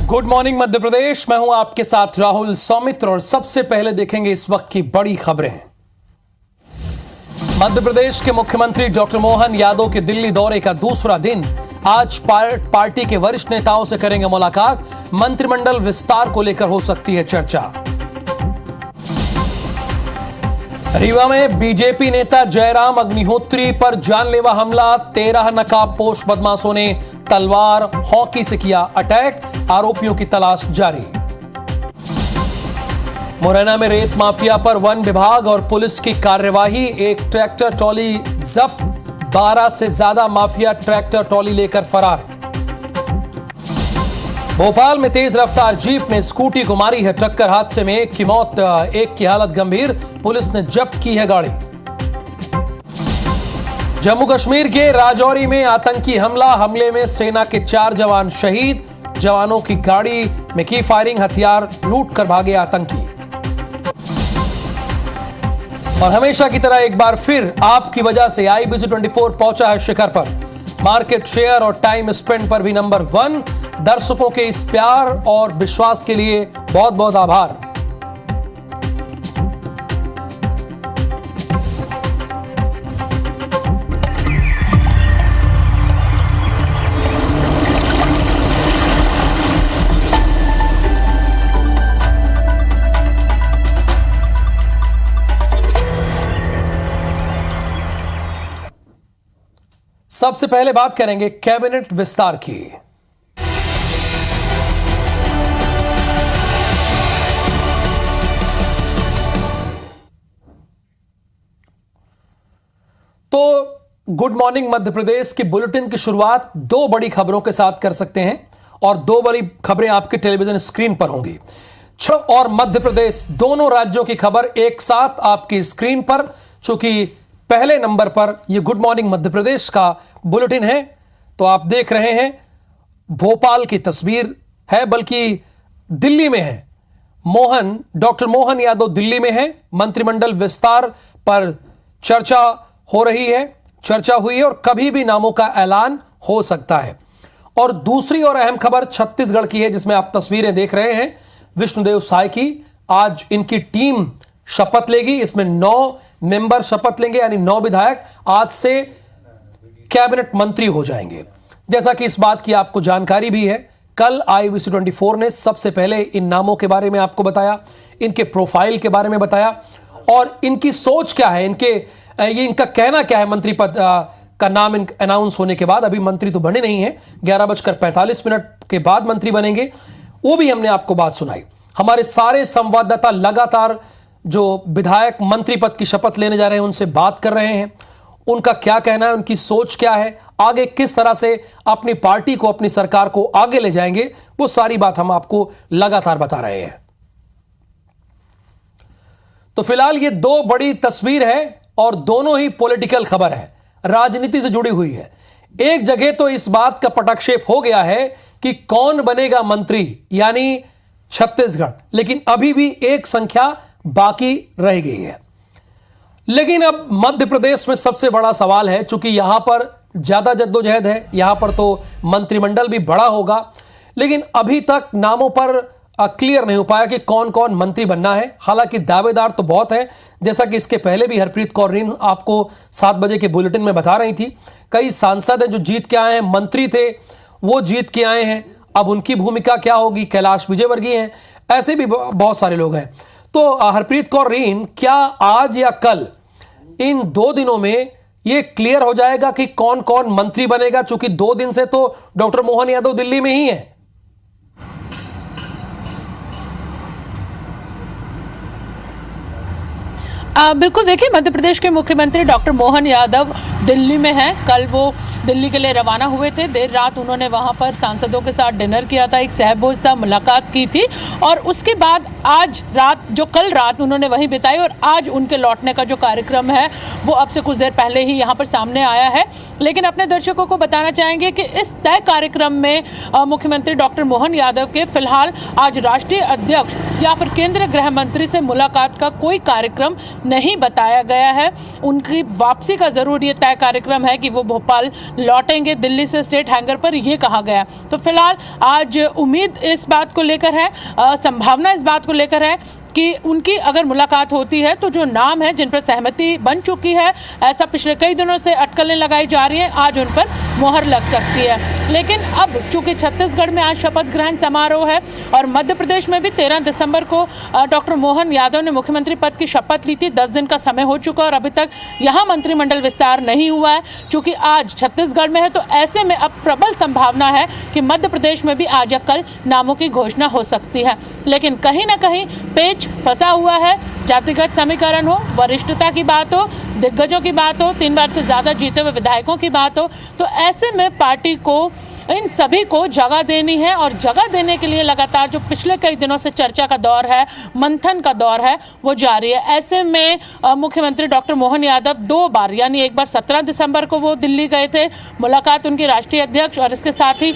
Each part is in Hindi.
Good morning Madhya Pradesh. मैं हूं आपके साथ राहुल सौमित्र और सबसे पहले देखेंगे इस वक्त की बड़ी खबरें। मध्य प्रदेश के मुख्यमंत्री डॉक्टर मोहन यादव के दिल्ली दौरे का दूसरा दिन। आज पार्टी के वरिष्ठ नेताओं से करेंगे मुलाकात। मंत्रिमंडल विस्तार को लेकर हो सकती है चर्चा। रीवा में बीजेपी नेता जयराम अग्निहोत्री पर जानलेवा हमला। 13 नकाबपोश बदमाशों ने तलवार हॉकी से किया अटैक। आरोपियों की तलाश जारी। मुरैना में रेत माफिया पर वन विभाग और पुलिस की कार्यवाही। एक ट्रैक्टर ट्रॉली जब्त। 12 से ज्यादा माफिया ट्रैक्टर ट्रॉली लेकर फरार। भोपाल में तेज रफ्तार जीप ने स्कूटी को मारी है टक्कर। हादसे में एक की मौत, एक की हालत गंभीर। पुलिस ने जब्त की है गाड़ी। जम्मू कश्मीर के राजौरी में आतंकी हमले में सेना के 4 जवान शहीद। जवानों की गाड़ी में की फायरिंग। हथियार लूट कर भागे आतंकी। और हमेशा की तरह एक बार फिर आपकी वजह से IBC 24 पहुंचा है शिखर पर। मार्केट शेयर और टाइम स्पेंड पर भी नंबर 1। दर्शकों के इस प्यार और विश्वास के लिए बहुत बहुत आभार। सबसे पहले बात करेंगे कैबिनेट विस्तार की। तो गुड मॉर्निंग मध्य प्रदेश की बुलेटिन की शुरुआत 2 बड़ी खबरों के साथ कर सकते हैं और 2 बड़ी खबरें आपकी टेलीविजन स्क्रीन पर होंगी। और मध्य प्रदेश दोनों राज्यों की खबर एक साथ आपकी स्क्रीन पर। चूंकि पहले नंबर पर यह गुड मॉर्निंग मध्य प्रदेश का बुलेटिन है तो आप देख रहे हैं भोपाल की तस्वीर है, बल्कि दिल्ली में है। डॉक्टर मोहन यादव दिल्ली में है। मंत्रिमंडल विस्तार पर चर्चा हो रही है, चर्चा हुई है और कभी भी नामों का ऐलान हो सकता है। और दूसरी और अहम खबर छत्तीसगढ़ की है जिसमें आप तस्वीरें देख रहे हैं विष्णुदेव साय की। आज इनकी टीम शपथ लेगी। इसमें 9 मेंबर शपथ लेंगे, यानी 9 विधायक आज से कैबिनेट मंत्री हो जाएंगे। जैसा कि इस बात की आपको जानकारी भी है, कल IBC 24 ने सबसे पहले इन नामों के बारे में आपको बताया, इनके प्रोफाइल के बारे में बताया और इनकी सोच क्या है, इनका कहना क्या है। मंत्री पद का नाम अनाउंस होने के बाद, अभी मंत्री तो बने नहीं हैं, 11:45 के बाद मंत्री बनेंगे, वो भी हमने आपको बात सुनाई। हमारे सारे संवाददाता लगातार जो विधायक मंत्री पद की शपथ लेने जा रहे हैं उनसे बात कर रहे हैं। उनका क्या कहना है, उनकी सोच क्या है, आगे किस तरह से अपनी पार्टी को, अपनी सरकार को आगे ले जाएंगे, वो सारी बात हम आपको लगातार बता रहे हैं। तो फिलहाल ये 2 बड़ी तस्वीर है और दोनों ही पॉलिटिकल खबर है, राजनीति से जुड़ी हुई है। एक जगह तो इस बात का पटाक्षेप हो गया है कि कौन बनेगा मंत्री, यानी छत्तीसगढ़, लेकिन अभी भी एक संख्या बाकी रह गई है। लेकिन अब मध्य प्रदेश में सबसे बड़ा सवाल है, चूंकि यहां पर ज्यादा जद्दोजहद है, यहां पर तो मंत्रिमंडल भी बड़ा होगा, लेकिन अभी तक नामों पर क्लियर नहीं हो पाया कि कौन कौन मंत्री बनना है। हालांकि दावेदार तो बहुत हैं, जैसा कि इसके पहले भी हरप्रीत कौर रीन आपको 7 बजे के बुलेटिन में बता रही थी। कई सांसद हैं जो जीत के आए हैं, मंत्री थे वो जीत के आए हैं, अब उनकी भूमिका क्या होगी। कैलाश विजयवर्गीय हैं, ऐसे भी बहुत सारे लोग हैं। तो हरप्रीत कौर रीन, क्या आज या कल इन 2 दिनों में यह क्लियर हो जाएगा कि कौन कौन मंत्री बनेगा? चूंकि 2 दिन से तो डॉक्टर मोहन यादव दिल्ली में ही है। बिल्कुल, देखिए मध्य प्रदेश के मुख्यमंत्री डॉक्टर मोहन यादव दिल्ली में हैं। कल वो दिल्ली के लिए रवाना हुए थे। देर रात उन्होंने वहाँ पर सांसदों के साथ डिनर किया था, एक सहभोज था, मुलाकात की थी और उसके बाद आज रात, जो कल रात उन्होंने वहीं बिताई और आज उनके लौटने का जो कार्यक्रम है वो अब से कुछ देर पहले ही यहाँ पर सामने आया है। लेकिन अपने दर्शकों को बताना चाहेंगे कि इस तय कार्यक्रम में मुख्यमंत्री डॉक्टर मोहन यादव के फिलहाल आज राष्ट्रीय अध्यक्ष या फिर केंद्रीय गृह मंत्री से मुलाकात का कोई कार्यक्रम नहीं बताया गया है। उनकी वापसी का ज़रूर ये तय कार्यक्रम है कि वो भोपाल लौटेंगे दिल्ली से स्टेट हैंगर पर, ये कहा गया। तो फिलहाल आज उम्मीद इस बात को लेकर है, संभावना इस बात को लेकर है कि उनकी अगर मुलाकात होती है तो जो नाम है जिन पर सहमति बन चुकी है, ऐसा पिछले कई दिनों से अटकलें लगाई जा रही हैं, आज उन पर मोहर लग सकती है। लेकिन अब चूंकि छत्तीसगढ़ में आज शपथ ग्रहण समारोह है और मध्य प्रदेश में भी 13 दिसंबर को डॉक्टर मोहन यादव ने मुख्यमंत्री पद की शपथ ली थी। 10 दिन का समय हो चुका और अभी तक यहाँ मंत्रिमंडल विस्तार नहीं हुआ है। चूंकि आज छत्तीसगढ़ में है तो ऐसे में अब प्रबल संभावना है कि मध्य प्रदेश में भी आज या कल नामों की घोषणा हो सकती है। लेकिन कहीं ना कहीं पेच फंसा हुआ है। जातिगत समीकरण हो, वरिष्ठता की बात हो, दिग्गजों की बात हो, 3 बार से ज्यादा जीते हुए विधायकों की बात हो, तो ऐसे में पार्टी को इन सभी को जगह देनी है और जगह देने के लिए लगातार जो पिछले कई दिनों से चर्चा का दौर है, मंथन का दौर है, वो जारी है। ऐसे में मुख्यमंत्री डॉक्टर मोहन यादव 2 बार, यानी एक बार 17 दिसंबर को वो दिल्ली गए थे, मुलाकात उनके राष्ट्रीय अध्यक्ष और इसके साथ ही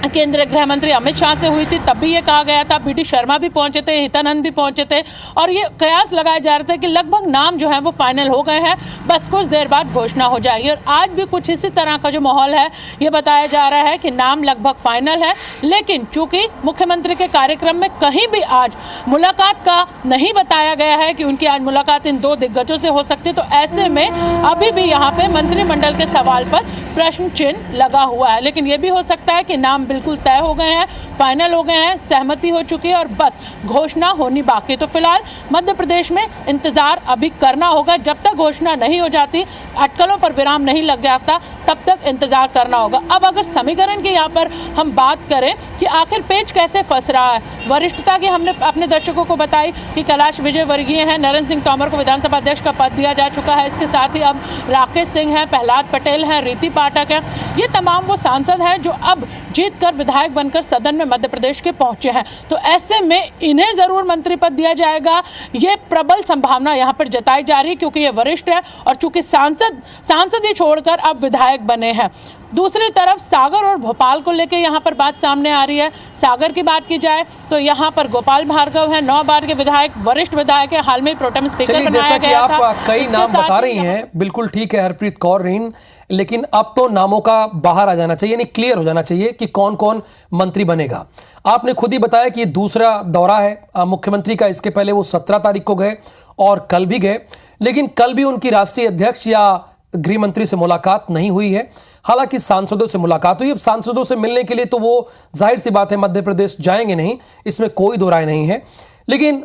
केंद्रीय गृह मंत्री अमित शाह से हुई थी। तब भी ये कहा गया था, बीडी शर्मा भी पहुंचे थे, हितानंद भी पहुंचे थे और ये कयास लगाए जा रहे थे कि लगभग नाम जो है वो फाइनल हो गए हैं, बस कुछ देर बाद घोषणा हो जाएगी। और आज भी कुछ इसी तरह का जो माहौल है, ये बताया जा रहा है कि नाम लगभग फाइनल है। लेकिन चूंकि मुख्यमंत्री के कार्यक्रम में कहीं भी आज मुलाकात का नहीं बताया गया है कि उनकी आज मुलाकात इन 2 दिग्गजों से हो सकती है, तो ऐसे में अभी भी यहाँ पे मंत्रिमंडल के सवाल पर प्रश्न चिन्ह लगा हुआ है। लेकिन ये भी हो सकता है कि नाम बिल्कुल तय हो गए हैं, फाइनल हो गए हैं, सहमति हो चुकी है और बस घोषणा होनी बाकी। तो फिलहाल मध्य प्रदेश में इंतजार अभी करना होगा। जब तक घोषणा नहीं हो जाती, अटकलों पर विराम नहीं लग जाता, तब तक इंतजार करना होगा। अब अगर समीकरण की यहाँ पर हम बात करें कि आखिर पेच कैसे फंस रहा है, वरिष्ठता की हमने अपने दर्शकों को बताई कि कैलाश विजयवर्गीय हैं, नरेंद्र सिंह तोमर को विधानसभा अध्यक्ष का पद दिया जा चुका है। इसके साथ ही अब राकेश सिंह हैं, प्रहलाद पटेल हैं, रीति पाठक हैं, ये तमाम वो सांसद हैं जो अब जीत कर विधायक बनकर सदन में मध्य प्रदेश के पहुंचे हैं। तो ऐसे में इन्हें जरूर मंत्री पद दिया जाएगा, ये प्रबल संभावना यहां पर जताई जा रही है, क्योंकि ये वरिष्ठ है और चूंकि सांसद ही छोड़कर अब विधायक बने हैं। दूसरी तरफ सागर और भोपाल को लेकर यहाँ पर बात सामने आ रही है। सागर की बात की जाए तो यहाँ पर गोपाल भार्गव है, 9 बार के विधायक, वरिष्ठ विधायक है, हाल में ही प्रोटेम स्पीकर बनाया गया था। आप कई नाम बता रही हैं, बिल्कुल ठीक है हरप्रीत कौर रीन, लेकिन अब तो नामों का बाहर आ जाना चाहिए, यानी क्लियर हो जाना चाहिए कि कौन कौन मंत्री बनेगा। आपने खुद ही बताया कि दूसरा दौरा है मुख्यमंत्री का, इसके पहले वो 17 तारीख को गए और कल भी गए, लेकिन कल भी उनकी राष्ट्रीय अध्यक्ष या गृह मंत्री से मुलाकात नहीं हुई है। हालांकि सांसदों से मुलाकात हुई। अब सांसदों से मिलने के लिए तो वो जाहिर सी बात है मध्य प्रदेश जाएंगे नहीं, इसमें कोई दो राय नहीं है। लेकिन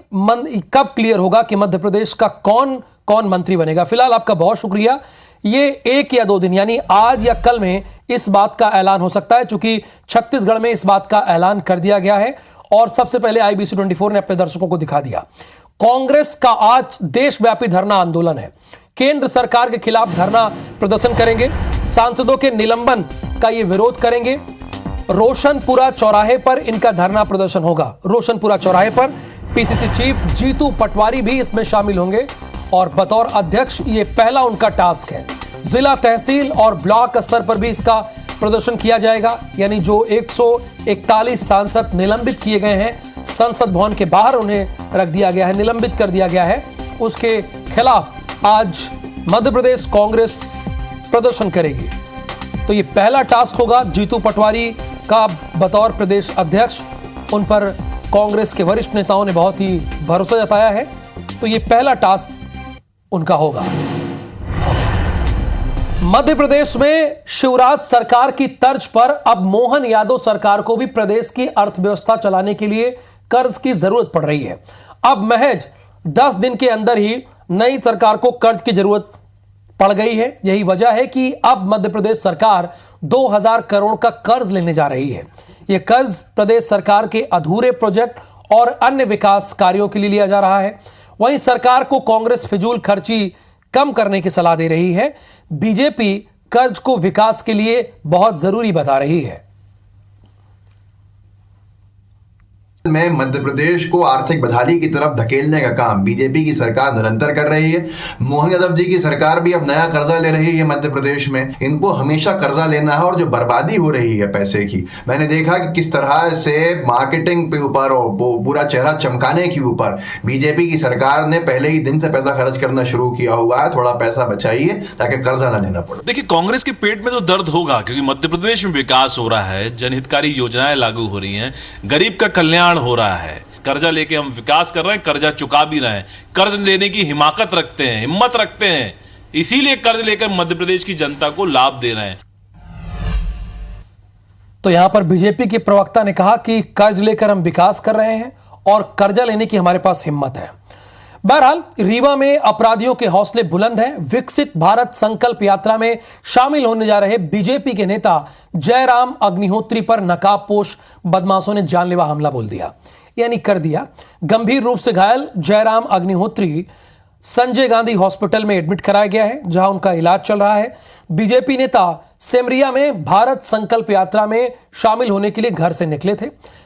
कब क्लियर होगा कि मध्य प्रदेश का कौन कौन मंत्री बनेगा। फिलहाल आपका बहुत शुक्रिया। ये 1 या 2 दिन यानी आज या कल में इस बात का ऐलान हो सकता है, चूंकि छत्तीसगढ़ में इस बात का ऐलान कर दिया गया है और सबसे पहले IBC 24 ने अपने दर्शकों को दिखा दिया। कांग्रेस का आज देशव्यापी धरना आंदोलन है। केंद्र सरकार के खिलाफ धरना प्रदर्शन करेंगे, सांसदों के निलंबन का ये विरोध करेंगे। रोशनपुरा चौराहे पर इनका धरना प्रदर्शन होगा। रोशनपुरा चौराहे पर PCC चीफ जीतू पटवारी भी इसमें शामिल होंगे और बतौर अध्यक्ष ये पहला उनका टास्क है। जिला, तहसील और ब्लॉक स्तर पर भी इसका प्रदर्शन किया जाएगा। यानी जो 141 सांसद निलंबित किए गए हैं, संसद भवन के बाहर उन्हें रख दिया गया है, निलंबित कर दिया गया है, उसके खिलाफ आज मध्य प्रदेश कांग्रेस प्रदर्शन करेगी। तो ये पहला टास्क होगा जीतू पटवारी का बतौर प्रदेश अध्यक्ष। उन पर कांग्रेस के वरिष्ठ नेताओं ने बहुत ही भरोसा जताया है, तो ये पहला टास्क उनका होगा। मध्य प्रदेश में शिवराज सरकार की तर्ज पर अब मोहन यादव सरकार को भी प्रदेश की अर्थव्यवस्था चलाने के लिए कर्ज की जरूरत पड़ रही है। अब महज 10 दिन के अंदर ही नई सरकार को कर्ज की जरूरत पड़ गई है। यही वजह है कि अब मध्य प्रदेश सरकार 2000 करोड़ का कर्ज लेने जा रही है। यह कर्ज प्रदेश सरकार के अधूरे प्रोजेक्ट और अन्य विकास कार्यों के लिए लिया जा रहा है। वहीं सरकार को कांग्रेस फिजूल खर्ची कम करने की सलाह दे रही है। बीजेपी कर्ज को विकास के लिए बहुत जरूरी बता रही है। में मध्य प्रदेश को आर्थिक बदहाली की तरफ धकेलने का काम बीजेपी की सरकार निरंतर कर रही है। मोहन यादव जी की सरकार भी अब नया कर्जा ले रही है मध्य प्रदेश में। इनको हमेशा कर्जा लेना है, और जो बर्बादी हो रही है पैसे की, मैंने देखा कि किस तरह से मार्केटिंग पे ऊपर और पूरा चेहरा चमकाने के ऊपर बीजेपी की सरकार ने पहले ही दिन से पैसा खर्च करना शुरू किया हुआ है। थोड़ा पैसा बचाइए ताकि कर्जा ना लेना पड़े। देखिए, कांग्रेस के पेट में तो दर्द होगा, क्योंकि मध्य प्रदेश में विकास हो रहा है, जनहितकारी योजनाएं लागू हो रही हैं, गरीब का कल्याण हो रहा है। कर्जा लेके हम विकास कर रहे हैं, कर्जा चुका भी रहे हैं, कर्ज लेने की हिम्मत रखते हैं, हिम्मत रखते हैं, इसीलिए कर्ज लेकर मध्य प्रदेश की जनता को लाभ दे रहे हैं। तो यहां पर बीजेपी के प्रवक्ता ने कहा कि कर्ज लेकर हम विकास कर रहे हैं और कर्जा लेने की हमारे पास हिम्मत है। बहरहाल रीवा में अपराधियों के हौसले बुलंद हैं। विकसित भारत संकल्प यात्रा में शामिल होने जा रहे बीजेपी के नेता जयराम अग्निहोत्री पर नकाबपोश बदमाशों ने जानलेवा हमला बोल दिया, यानी कर दिया। गंभीर रूप से घायल जयराम अग्निहोत्री संजय गांधी हॉस्पिटल में एडमिट कराया गया है, जहां उनका इलाज चल रहा है। बीजेपी नेता सेमरिया में भारत संकल्प यात्रा में शामिल होने के लिए घर से निकले थे।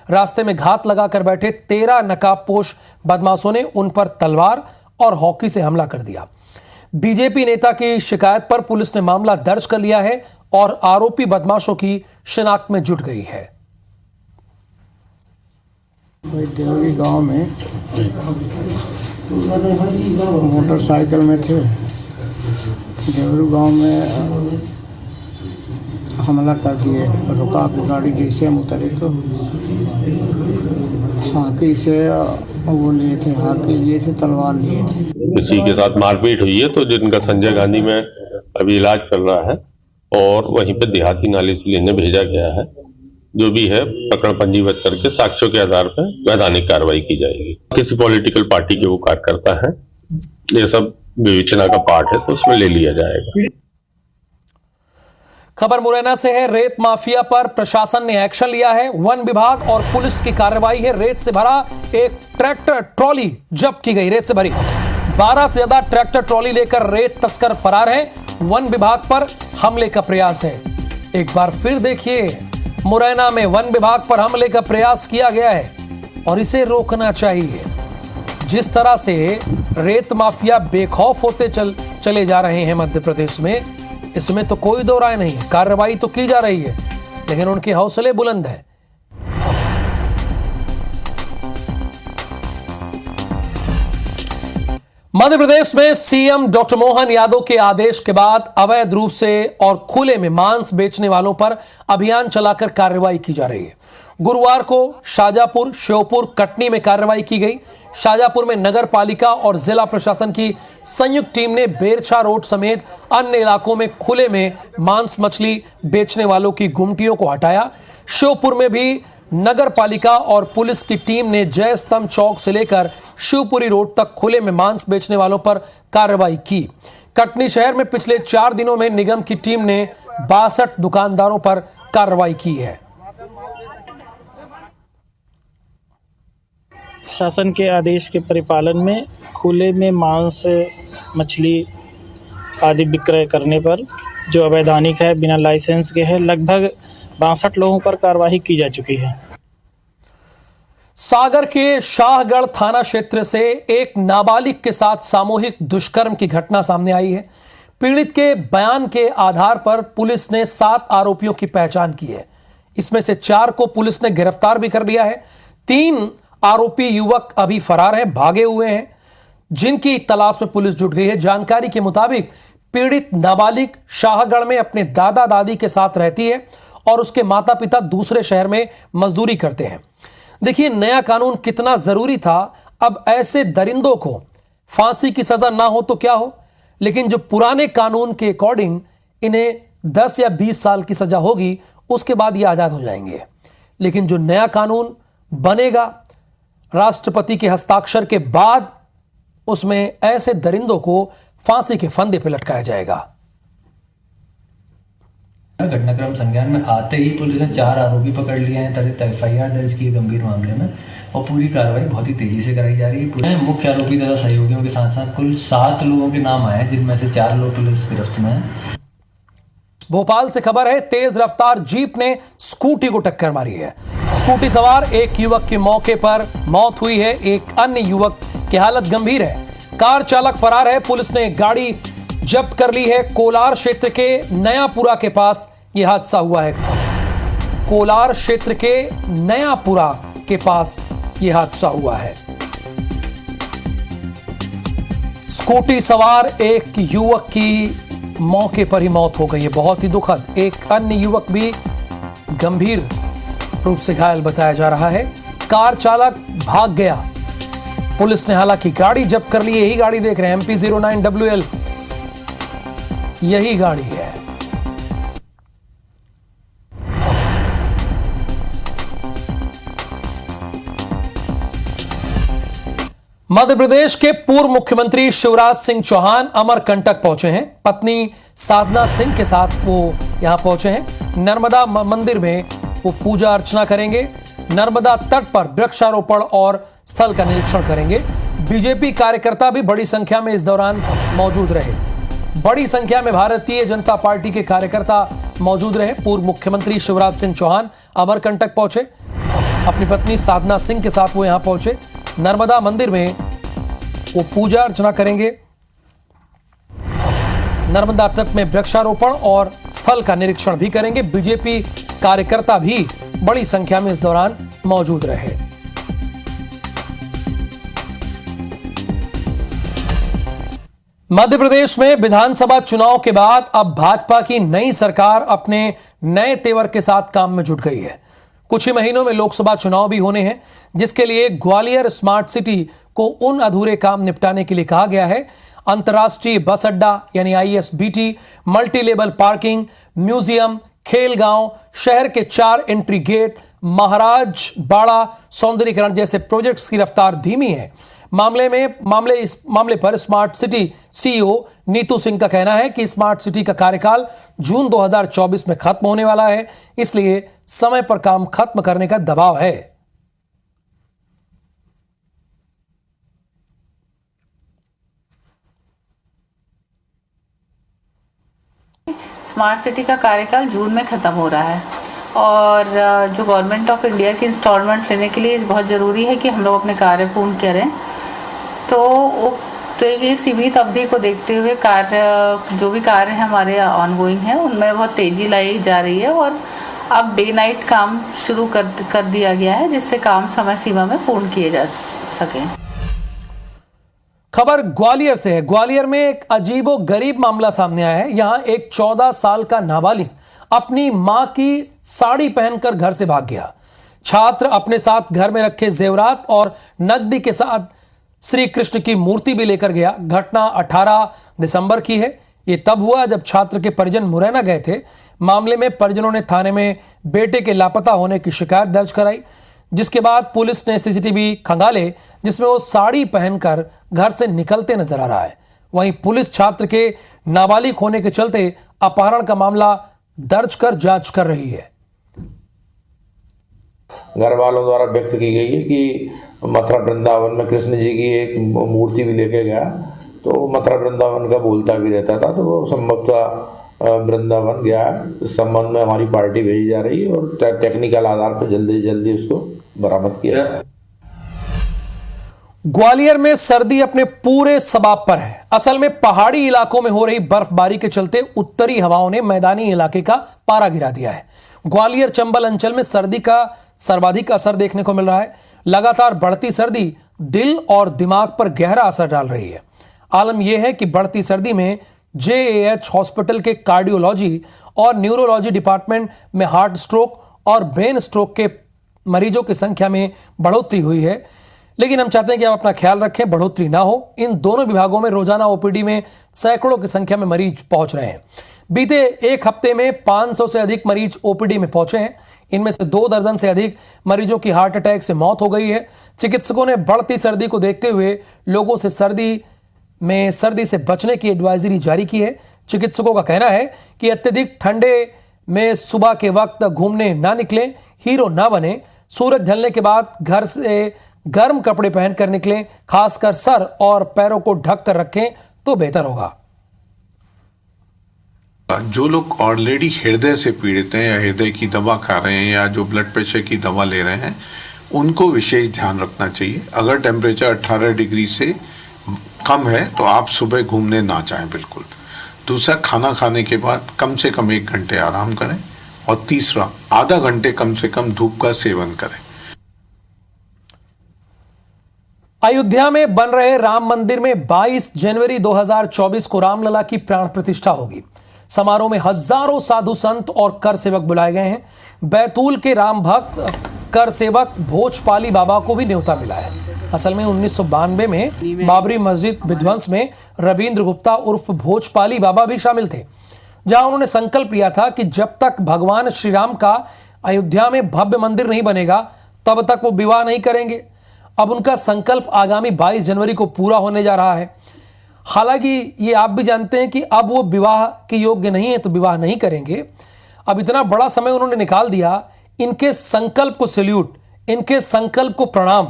रास्ते में घात लगाकर बैठे 13 नकाबपोश बदमाशों ने उन पर तलवार और हॉकी से हमला कर दिया। बीजेपी नेता की शिकायत पर पुलिस ने मामला दर्ज कर लिया है और आरोपी बदमाशों की शिनाख्त में जुट गई है। देवरी गांव में मोटरसाइकिल में थे। देवरी गांव में हमला कर दिए, रुका के गाड़ी, जैसे हम उतरे तो हाकी से वो लिए थे, हाकी लिए थे, तलवार लिए थे। किसी के साथ मारपीट हुई है, तो जिनका संजय गांधी में अभी इलाज चल रहा है और वहीं पे देहाती नाली से लेने भेजा गया है। जो भी है प्रकरण पंजीबद्ध करके साक्ष्यों के आधार पर वैधानिक कार्रवाई की जाएगी। किसी पॉलिटिकल पार्टी के वो कार्यकर्ता है, ये सब विवेचना का पार्ट है, तो उसमें ले लिया जाएगा। खबर मुरैना से है। रेत माफिया पर प्रशासन ने एक्शन लिया है। वन विभाग और पुलिस की कार्रवाई है। रेत से भरा एक ट्रैक्टर ट्रॉली जब्त की गई। रेत से भरी 12 से ज्यादा ट्रैक्टर ट्रॉली लेकर रेत तस्कर फरार है। वन विभाग पर हमले का प्रयास है। एक बार फिर देखिए, मुरैना में वन विभाग पर हमले का प्रयास किया गया है और इसे रोकना चाहिए। जिस तरह से रेत माफिया बेखौफ होते चले जा रहे हैं मध्य प्रदेश में, इसमें तो कोई दो राय नहीं है। कार्रवाई तो की जा रही है, लेकिन उनके हौसले बुलंद हैं। मध्य प्रदेश में सीएम डॉक्टर मोहन यादव के आदेश के बाद अवैध रूप से और खुले में मांस बेचने वालों पर अभियान चलाकर कार्रवाई की जा रही है। गुरुवार को शाजापुर, श्योपुर, कटनी में कार्रवाई की गई। शाजापुर में नगर पालिका और जिला प्रशासन की संयुक्त टीम ने बेरछा रोड समेत अन्य इलाकों में खुले में मांस मछली बेचने वालों की गुमटियों को हटाया। श्योपुर में भी नगर पालिका और पुलिस की टीम ने जय स्तंभ चौक से लेकर शिवपुरी रोड तक खुले में मांस बेचने वालों पर कार्रवाई की। कटनी शहर में पिछले 4 दिनों में निगम की टीम ने 62 दुकानदारों पर कार्रवाई की है। शासन के आदेश के परिपालन में खुले में मांस, मछली आदि विक्रय करने पर जो अवैधानिक है, बिना लाइसेंस के है, लगभग 62 लोगों पर कार्रवाई की जा चुकी है। सागर के शाहगढ़ थाना क्षेत्र से एक नाबालिग के साथ सामूहिक दुष्कर्म की घटना सामने आई है। पीड़ित के बयान के आधार पर पुलिस ने 7 आरोपियों की पहचान की है। इसमें से 4 को पुलिस ने गिरफ्तार भी कर लिया है। 3 आरोपी युवक अभी फरार हैं, भागे हुए हैं, जिनकी तलाश में पुलिस जुट गई है। जानकारी के मुताबिक पीड़ित नाबालिग शाहगढ़ में अपने दादा दादी के साथ रहती है और उसके माता पिता दूसरे शहर में मजदूरी करते हैं। देखिए, नया कानून कितना जरूरी था। अब ऐसे दरिंदों को फांसी की सजा ना हो तो क्या हो, लेकिन जो पुराने कानून के अकॉर्डिंग इन्हें 10 या 20 साल की सजा होगी, उसके बाद ये आजाद हो जाएंगे। लेकिन जो नया कानून बनेगा राष्ट्रपति के हस्ताक्षर के बाद, उसमें ऐसे दरिंदों को फांसी के फंदे पर लटकाया जाएगा। घटनाक्रम संज्ञान में आते ही पुलिस ने 4 आरोपी पकड़ लिए हैं, त्वरित एफआईआर दर्ज की गंभीर मामले में, और पूरी कार्रवाई बहुत ही तेजी से कराई जा रही है। मुख्य आरोपी तथा सहयोगियों के साथ साथ कुल 7 लोगों के नाम आए हैं, जिनमें से 4 लोग पुलिस गिरफ्त में हैं। भोपाल से खबर है, तेज रफ्तार जीप ने स्कूटी को टक्कर मारी है। स्कूटी सवार एक युवक की मौके पर मौत हुई है, एक अन्य युवक की हालत गंभीर है। कार चालक फरार है। पुलिस ने गाड़ी जब्त कर ली है। कोलार क्षेत्र के नयापुरा के पास यह हादसा हुआ है। कोलार क्षेत्र के नयापुरा के पास यह हादसा हुआ है। स्कूटी सवार एक युवक की मौके पर ही मौत हो गई है, बहुत ही दुखद। एक अन्य युवक भी गंभीर रूप से घायल बताया जा रहा है। कार चालक भाग गया। पुलिस ने हालांकि गाड़ी जब्त कर ली। यही गाड़ी देख रहे हैं, MP09WL, यही गाड़ी है। मध्य प्रदेश के पूर्व मुख्यमंत्री शिवराज सिंह चौहान अमरकंटक पहुंचे हैं। पत्नी साधना सिंह के साथ वो यहां पहुंचे हैं। नर्मदा मंदिर में वो पूजा अर्चना करेंगे। नर्मदा तट पर वृक्षारोपण और स्थल का निरीक्षण करेंगे। बीजेपी कार्यकर्ता भी बड़ी संख्या में इस दौरान मौजूद रहे। बड़ी संख्या में भारतीय जनता पार्टी के कार्यकर्ता मौजूद रहे। पूर्व मुख्यमंत्री शिवराज सिंह चौहान अमरकंटक पहुंचे। अपनी पत्नी साधना सिंह के साथ वो यहां पहुंचे। नर्मदा मंदिर में वो पूजा अर्चना करेंगे। नर्मदा तट में वृक्षारोपण और स्थल का निरीक्षण भी करेंगे। बीजेपी कार्यकर्ता भी बड़ी संख्या में इस दौरान मौजूद रहे। मध्य प्रदेश में विधानसभा चुनाव के बाद अब भाजपा की नई सरकार अपने नए तेवर के साथ काम में जुट गई है। कुछ ही महीनों में लोकसभा चुनाव भी होने हैं, जिसके लिए ग्वालियर स्मार्ट सिटी को उन अधूरे काम निपटाने के लिए कहा गया है। अंतर्राष्ट्रीय बस अड्डा यानी ISBT, multi level parking, museum, खेल गांव, शहर के 4 एंट्री गेट, महाराज बाड़ा सौंदर्यीकरण जैसे प्रोजेक्ट्स की रफ्तार धीमी है। इस मामले पर smart city CEO Neetu Singh का कहना है कि स्मार्ट सिटी का कार्यकाल जून 2024 में खत्म होने वाला है, इसलिए समय पर काम खत्म करने का दबाव है। स्मार्ट सिटी का कार्यकाल जून में ख़त्म हो रहा है और जो गवर्नमेंट ऑफ इंडिया की इंस्टॉलमेंट लेने के लिए बहुत ज़रूरी है कि हम लोग अपने कार्य पूर्ण करें। तो ये सीमित अवधि को देखते हुए जो भी कार्य हमारे ऑनगोइंग हैं उनमें बहुत तेज़ी लाई जा रही है और अब डे नाइट काम शुरू कर दिया गया है, जिससे काम समय सीमा में पूर्ण किए जा सकें। खबर ग्वालियर से है। ग्वालियर में एक अजीबो गरीब मामला सामने आया है। यहां एक 14 साल का नाबालिग अपनी मां की साड़ी पहनकर घर से भाग गया। छात्र अपने साथ घर में रखे जेवरात और नकदी के साथ श्री कृष्ण की मूर्ति भी लेकर गया। घटना 18 दिसंबर की है। यह तब हुआ जब छात्र के परिजन मुरैना गए थे। मामले में परिजनों ने थाने में बेटे के लापता होने की शिकायत दर्ज कराई, जिसके बाद पुलिस ने CCTV खंगाले जिसमें वो साड़ी पहनकर घर से निकलते नजर आ रहा है। वहीं पुलिस छात्र के नाबालिग होने के चलते अपहरण का मामला दर्ज कर जांच कर रही है। घर वालों द्वारा व्यक्त की गई है कि मथुरा वृंदावन में कृष्ण जी की एक मूर्ति भी लेके गया, तो मथुरा वृंदावन का बोलता भी रहता था, तो वो संभवतः वृंदावन गया। इस संबंध में हमारी पार्टी भेजी जा रही है और टेक्निकल आधार पर जल्दी से जल्दी उसको बरामद किया। ग्वालियर में सर्दी अपने पूरे सबाब पर है। असल में पहाड़ी इलाकों में हो रही बर्फबारी के चलते उत्तरी हवाओं ने मैदानी इलाके का पारा गिरा दिया है। ग्वालियर चंबल अंचल में सर्दी का सर्वाधिक असर देखने को मिल रहा है। लगातार बढ़ती सर्दी दिल और दिमाग पर गहरा असर डाल रही है। आलम यह है कि बढ़ती सर्दी में JAH हॉस्पिटल के कार्डियोलॉजी और न्यूरोलॉजी डिपार्टमेंट में हार्ट स्ट्रोक और ब्रेन स्ट्रोक के मरीजों की संख्या में बढ़ोतरी हुई है। लेकिन हम चाहते हैं कि आप अपना ख्याल रखें, बढ़ोतरी ना हो। इन दोनों विभागों में रोजाना OPD में सैकड़ों की संख्या में मरीज पहुंच रहे हैं। बीते एक हफ्ते में 500 से अधिक मरीज OPD में पहुंचे हैं। इनमें से 2 दर्जन से अधिक मरीजों की हार्ट अटैक से मौत हो गई है। चिकित्सकों ने बढ़ती सर्दी को देखते हुए लोगों से सर्दी से बचने की एडवाइजरी जारी की है। चिकित्सकों का कहना है कि अत्यधिक ठंडे में सुबह के वक्त घूमने ना निकलें, हीरो ना बने। सूरज ढलने के बाद घर से गर्म कपड़े पहनकर निकलें, खासकर सर और पैरों को ढक कर रखें तो बेहतर होगा। जो लोग ऑलरेडी हृदय से पीड़ित हैं या हृदय की दवा खा रहे हैं या जो ब्लड प्रेशर की दवा ले रहे हैं, उनको विशेष ध्यान रखना चाहिए। अगर टेम्परेचर 18 डिग्री से कम है तो आप सुबह घूमने ना जाएं बिल्कुल। दूसरा, खाना खाने के बाद कम से कम 1 घंटे आराम करें। और तीसरा, आधा घंटे कम से कम धूप का सेवन करें। अयोध्या में बन रहे राम मंदिर में 22 जनवरी 2024 को रामलला की प्राण प्रतिष्ठा होगी। समारोह में हजारों साधु संत और कर सेवक बुलाए गए हैं। बैतूल के राम भक्त कर सेवक भोजपाली बाबा को भी न्योता मिला है। असल में 1992 में बाबरी मस्जिद विध्वंस में रविंद्र गुप्ता उर्फ भोजपाली बाबा भी शामिल थे, जहां उन्होंने संकल्प लिया था कि जब तक भगवान श्री राम का अयोध्या में भव्य मंदिर नहीं बनेगा तब तक वो विवाह नहीं करेंगे। अब उनका संकल्प आगामी 22 जनवरी को पूरा होने जा रहा है। हालांकि ये आप भी जानते हैं कि अब वो विवाह के योग्य नहीं है तो विवाह नहीं करेंगे। अब इतना बड़ा समय उन्होंने निकाल दिया। इनके संकल्प को सैल्यूट, इनके संकल्प को प्रणाम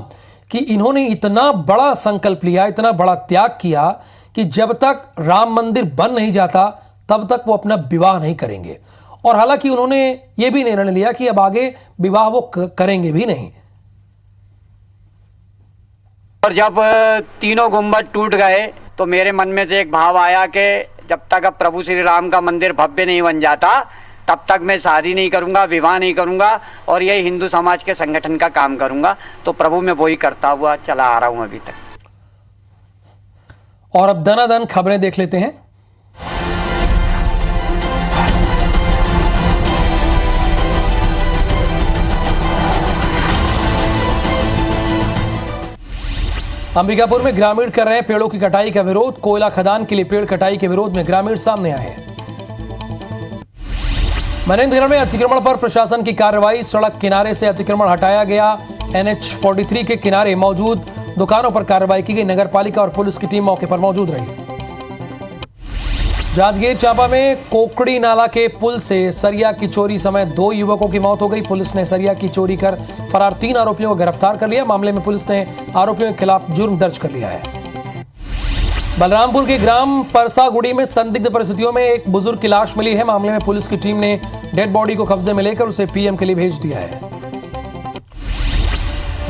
कि इन्होंने इतना बड़ा संकल्प लिया, इतना बड़ा त्याग किया कि जब तक राम मंदिर बन नहीं जाता तब तक वो अपना विवाह नहीं करेंगे। और हालांकि उन्होंने ये भी निर्णय लिया कि अब आगे विवाह वो करेंगे भी नहीं। और जब तीनों गुंबद टूट गए तो मेरे मन में से एक भाव आया कि जब तक अब प्रभु श्री राम का मंदिर भव्य नहीं बन जाता तब तक मैं शादी नहीं करूंगा, विवाह नहीं करूंगा और यही हिंदू समाज के संगठन का काम करूंगा। तो प्रभु मैं वही करता हुआ चला आ रहा हूं अभी तक। और अब दनादन खबरें देख लेते हैं। अंबिकापुर में ग्रामीण कर रहे हैं पेड़ों की कटाई का विरोध। कोयला खदान के लिए पेड़ कटाई के विरोध में ग्रामीण सामने आए हैं। मनेंद्रगढ़ में अतिक्रमण पर प्रशासन की कार्रवाई। सड़क किनारे से अतिक्रमण हटाया गया। NH43 के किनारे मौजूद दुकानों पर कार्रवाई की गई। नगरपालिका और पुलिस की टीम मौके पर मौजूद रही। जांजगीर चांपा में कोकड़ी नाला के पुल से सरिया की चोरी समय 2 युवकों की मौत हो गई। पुलिस ने सरिया की चोरी कर फरार 3 आरोपियों को गिरफ्तार कर लिया। मामले में पुलिस ने आरोपियों के खिलाफ जुर्म दर्ज कर लिया है। बलरामपुर के ग्राम परसागुड़ी में संदिग्ध परिस्थितियों में एक बुजुर्ग की लाश मिली है। मामले में पुलिस की टीम ने डेड बॉडी को कब्जे में लेकर उसे पीएम के लिए भेज दिया है।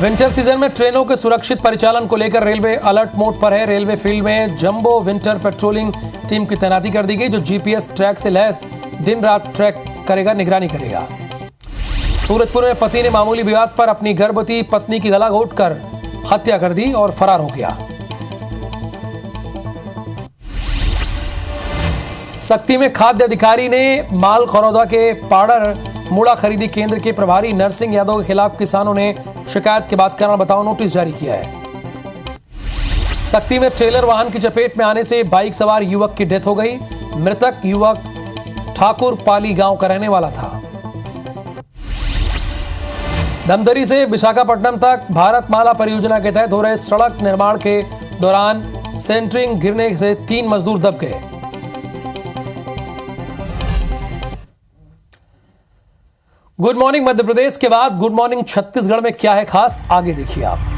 विंटर सीजन में ट्रेनों के सुरक्षित परिचालन को लेकर रेलवे अलर्ट मोड पर है। रेलवे फील्ड में जंबो विंटर पेट्रोलिंग टीम की तैनाती कर दी गई, जो जीपीएस ट्रैक से लैस दिन रात ट्रैक करेगा, निगरानी करेगा। सूरजपुर में पति ने मामूली विवाद पर अपनी गर्भवती पत्नी की गला घोंटकर हत्या कर दी और फरार हो गया। सक्ती में खाद्य अधिकारी ने माल खरौदा के पाड़र मूड़ा खरीदी केंद्र के प्रभारी नरसिंह यादव के खिलाफ किसानों ने शिकायत के बाद कारण बताओ नोटिस जारी किया है। सक्ती में ट्रेलर वाहन की चपेट में आने से बाइक सवार युवक की डेथ हो गई। मृतक युवक ठाकुर पाली गांव का रहने वाला था। धमतरी से विशाखापट्टनम तक भारतमाला परियोजना के तहत हो रहे सड़क निर्माण के दौरान सेंटरिंग गिरने से 3 मजदूर दब गए। गुड मॉर्निंग मध्य प्रदेश के बाद गुड मॉर्निंग छत्तीसगढ़ में क्या है खास, आगे देखिए आप।